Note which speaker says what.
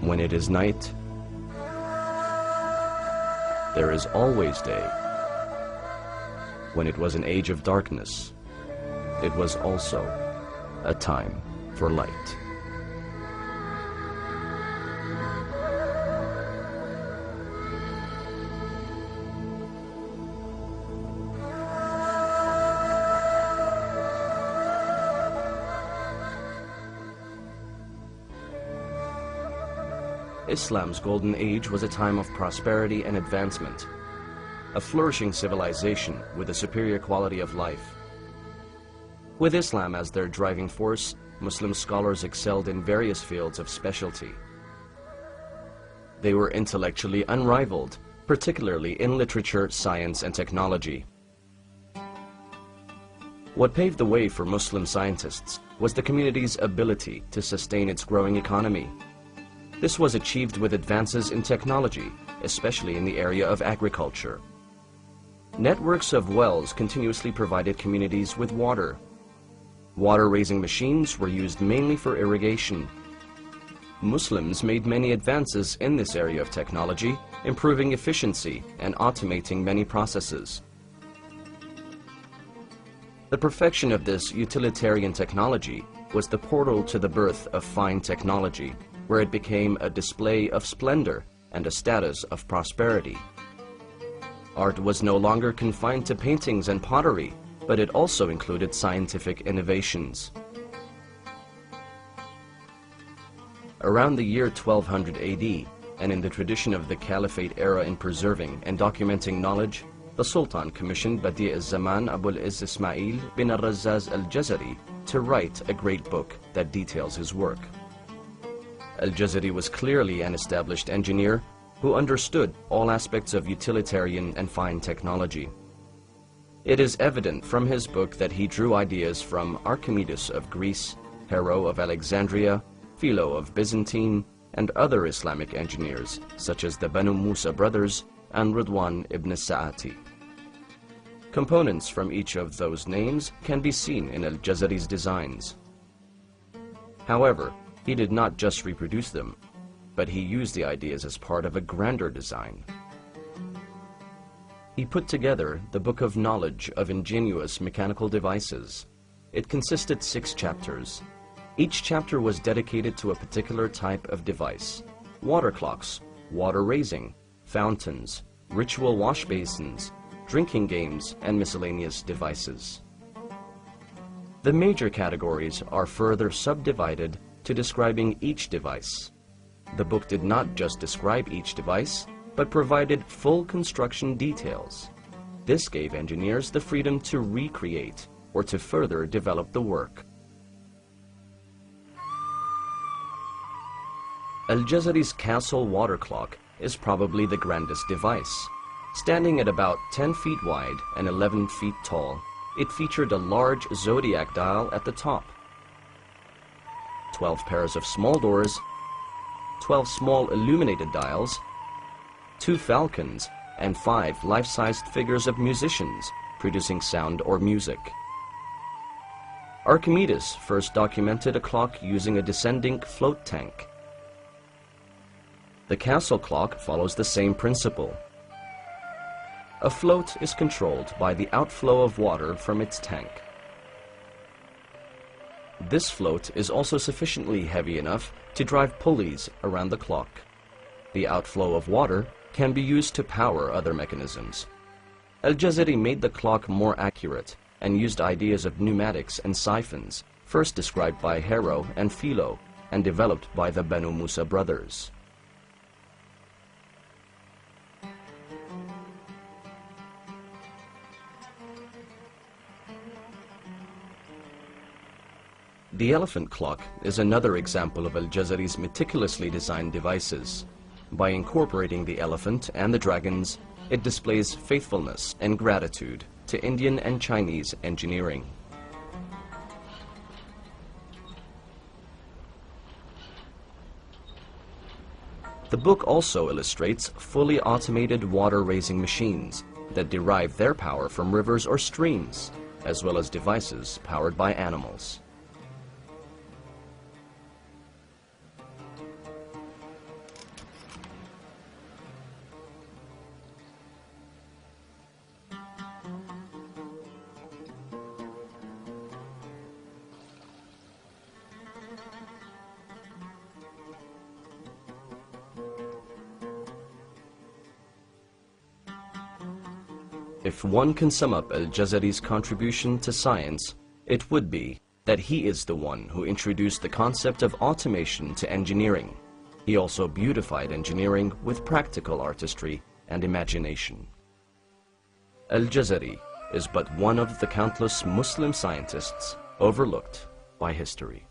Speaker 1: When it is night, there is always day. When it was an age of darkness, it was also a time for light. Islam's golden age was a time of prosperity and advancement, a flourishing civilization with a superior quality of life. With Islam as their driving force, Muslim scholars excelled in various fields of specialty. They were intellectually unrivaled, particularly in literature, science, and technology. What paved the way for Muslim scientists was the community's ability to sustain its growing economy. This was achieved with advances in technology, especially in the area of agriculture. Networks of wells continuously provided communities with water. Water-raising machines were used mainly for irrigation. Muslims made many advances in this area of technology, improving efficiency and automating many processes. The perfection of this utilitarian technology was the portal to the birth of fine technology, where it became a display of splendor and a status of prosperity. Art was no longer confined to paintings and pottery, but it also included scientific innovations. Around the year 1200 AD, and in the tradition of the Caliphate era in preserving and documenting knowledge, the Sultan commissioned Badi' al-Zaman Abul Izz Ismail bin al-Razzaz al-Jazari to write a great book that details his work. Al-Jazari was clearly an established engineer who understood all aspects of utilitarian and fine technology. It is evident from his book that he drew ideas from Archimedes of Greece, Hero of Alexandria, Philo of Byzantine, and other Islamic engineers such as the Banu Musa brothers and Ridwan ibn Sa'ati. Components from each of those names can be seen in Al-Jazari's designs. However, he did not just reproduce them, but he used the ideas as part of a grander design. He put together the Book of Knowledge of Ingenious Mechanical Devices. It consisted 6 chapters. Each chapter was dedicated to a particular type of device: water clocks, water raising, fountains, ritual wash basins, drinking games, and miscellaneous devices. The major categories are further subdivided to describing each device. The book did not just describe each device, but provided full construction details. This gave engineers the freedom to recreate or to further develop the work. Al-Jazari's castle water clock is probably the grandest device. Standing at about 10 feet wide and 11 feet tall, it featured a large zodiac dial at the top, 12 pairs of small doors, 12 small illuminated dials, 2 falcons, and 5 life-sized figures of musicians producing sound or music. Archimedes first documented a clock using a descending float tank. The castle clock follows the same principle. A float is controlled by the outflow of water from its tank. This float is also sufficiently heavy enough to drive pulleys around the clock. The outflow of water can be used to power other mechanisms. Al-Jazari made the clock more accurate and used ideas of pneumatics and siphons, first described by Hero and Philo and developed by the Banu Musa brothers. The elephant clock is another example of Al-Jazari's meticulously designed devices. By incorporating the elephant and the dragons, it displays faithfulness and gratitude to Indian and Chinese engineering. The book also illustrates fully automated water-raising machines that derive their power from rivers or streams, as well as devices powered by animals. If one can sum up Al-Jazari's contribution to science, it would be that he is the one who introduced the concept of automation to engineering. He also beautified engineering with practical artistry and imagination. Al-Jazari is but one of the countless Muslim scientists overlooked by history.